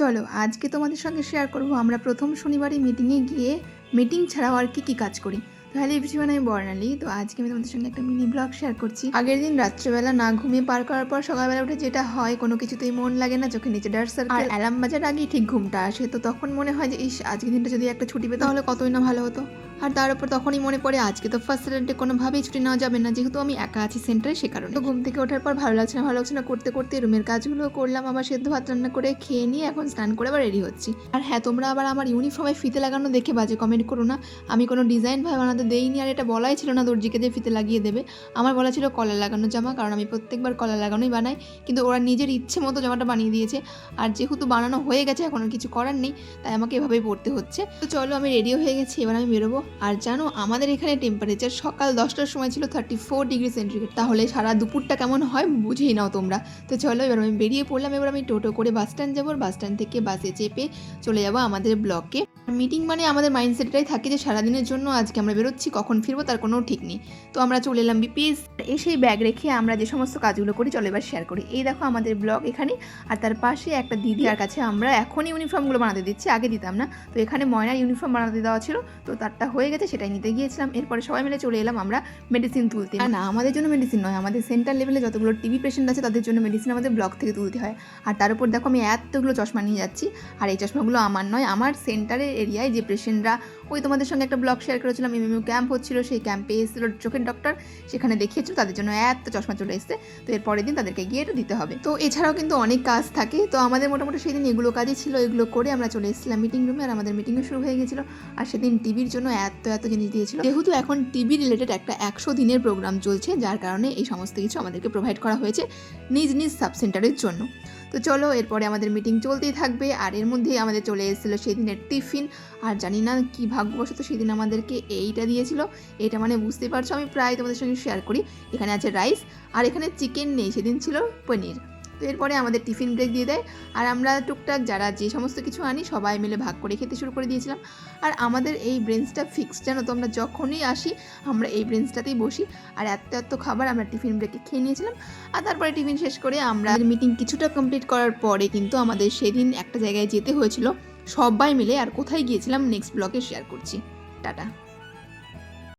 চলো আজকে তোমাদের সঙ্গে শেয়ার করব আমরা প্রথম শনিবারে মিটিংয়ে গিয়ে মিটিং ছাড়াও আর কি কাজ করি। তো হ্যালো এভরিওয়ান, আমি বর্ণালী। তো আজকে আমি তোমাদের সঙ্গে একটা মিনি ব্লগ শেয়ার করছি। আগের দিন রাত্রেবেলা না ঘুমিয়ে পার করার পর সকালবেলা উঠে যেটা হয়, কোনো কিছুতেই মন লাগে না, চোখে নিচে ডার্ক সার্কেল, আর অ্যালার্ম বাজার আগেই ঠিক ঘুমটা আসে। তো তখন মনে হয় যে ইস, আজকের দিনটা যদি একটা ছুটি পেতাম তাহলে কতই না ভালো হতো। আর তার উপর তখনই মনে পড়ে আজকে তো ফার্স্ট স্যাটারডে, কোনোভাবেই ছুটি নেওয়া যাবে না, যেহেতু আমি একা আছি সেন্টারে, সে কারণে। তো ঘুম থেকে ওঠার পর ভালো লাগছে না করতে করতে রুমের কাজগুলো করলাম, আবার সেদ্ধ ভাত রান্না করে খেয়ে নিয়ে এখন স্নান করে আবার রেডি হচ্ছি। আর হ্যাঁ, তোমরা আবার আমার ইউনিফর্মে ফিতে লাগানো দেখে বাজে কমেন্ট করো না। আমি কোনো ডিজাইন ভাবে বানাতে দেইনি, আর এটা বলাই ছিল না দর্জিকে যে ফিতে লাগিয়ে দেবে। আমার বলা ছিল কলার লাগানো জামা, কারণ আমি প্রত্যেকবার কলার লাগানোই বানাই, কিন্তু ওরা নিজের ইচ্ছে মতো জামাটা বানিয়ে দিয়েছে। আর যেহেতু বানানো হয়ে গেছে, এখন আর কিছু করার নেই, তাই আমাকে এভাবেই পড়তে হচ্ছে। তো চলো, আমি রেডিও হয়ে গেছি, এবার আমি বেরোবো। আর জানো, আমাদের এখানে টেম্পারেচার সকাল 10টার সময় ছিল 34 ডিগ্রি সেন্টিগ্রেড। তাহলে সারা দুপুরটা কেমন হয় বুঝেই নাও তোমরা। তো চলো, এবার আমি বেরিয়ে পড়লাম। এবার আমি টোটো করে বাস স্ট্যান্ড যাবো, বাস স্ট্যান্ড থেকে বাসে চেপে চলে যাবো আমাদের ব্লকে। মিটিং মানে আমাদের মাইন্ডসেটটাই থাকে যে সারাদিনের জন্য আজকে আমরা বেরোচ্ছি, কখন ফিরবো তার কোনো ঠিক নেই। তো আমরা চলে এলাম বিপিএস। এসেই ব্যাগ রেখে আমরা যে সমস্ত কাজগুলো করি চলো এবার শেয়ার করি। এই দেখো আমাদের ব্লগ এখানে, আর তার পাশে একটা দিদি, আর কাছে আমরা এখনই ইউনিফর্মগুলো বানাতে দিচ্ছি, আগে দিতাম না। তো এখানে ময়নার ইউনিফর্ম বানাতে দেওয়া ছিল, তো তারটা হয়ে গেছে, সেটাই নিতে গিয়েছিলাম। এরপরে সবাই মিলে চলে এলাম আমরা মেডিসিন তুলতে। না, আমাদের জন্য মেডিসিন নয়, আমাদের সেন্টার লেভেলে যতগুলো টিবি পেশেন্ট আছে তাদের জন্য মেডিসিন আমাদের ব্লক থেকে তুলতে হয়। আর তার উপর দেখো আমি এতগুলো চশমা নিয়ে যাচ্ছি, আর এই চশমাগুলো আমার নয়, আমার সেন্টারের এরিয়ায় যে পেশেন্টরা, ওই তোমাদের সঙ্গে একটা ব্লগ শেয়ার করেছিলাম, এমএমইউ ক্যাম্প হচ্ছিল, সেই ক্যাম্পে এসেছিল চোখের ডক্টর, সেখানে দেখিয়েছিল, তাদের জন্য এত চশমা চলে এসছে। তো এর পরের দিন তাদেরকে গিয়ে এটা দিতে হবে। তো এছাড়াও কিন্তু অনেক কাজ থাকে, তো আমাদের মোটামুটি সেই দিন এগুলো কাজই ছিল। এগুলো করে আমরা চলে এসেছিলাম মিটিং রুমে, আর আমাদের মিটিংও শুরু হয়ে গেছিলো। আর সেদিন টিভির জন্য এত জিনিস দিয়েছিল, যেহেতু এখন টিভি রিলেটেড একটা 100 দিনের প্রোগ্রাম চলছে, যার কারণে এই সমস্ত কিছু আমাদেরকে প্রোভাইড করা হয়েছে নিজ নিজ সাব সেন্টারের জন্য। তো চলো, এরপরে আমাদের মিটিং চলতেই থাকবে, আর এর মধ্যেই আমাদের চলে এসেছিলো সেই দিনের টিফিন। আর জানি না কি ভাগ্যবশত সেদিন আমাদেরকে এইটা দিয়েছিল। এটা মানে বুঝতেই পারছো, আমি প্রায় তোমাদের সঙ্গে শেয়ার করি। এখানে আছে রাইস, আর এখানে চিকেন নেই, সেদিন ছিল পনির। তো এরপরে আমাদের টিফিন ব্রেক দিয়ে দেয়, আর আমরা টুকটাক যারা যে সমস্ত কিছু আনি সবাই মিলে ভাগ করে খেতে শুরু করে দিয়েছিলাম। আর আমাদের এই ব্রেঞ্চটা ফিক্সড, জানো তো, আমরা যখনই আসি আমরা এই ব্রেঞ্চটাতেই বসি। আর এত খাবার আমরা টিফিন ব্রেকে খেয়ে নিয়েছিলাম। আর তারপরে টিফিন শেষ করে আমরা মিটিং কিছুটা কমপ্লিট করার পরে কিন্তু আমাদের সেদিন একটা জায়গায় যেতে হয়েছিল সবাই মিলে। আর কোথায় গিয়েছিলাম নেক্সট ব্লগে শেয়ার করছি। টাটা।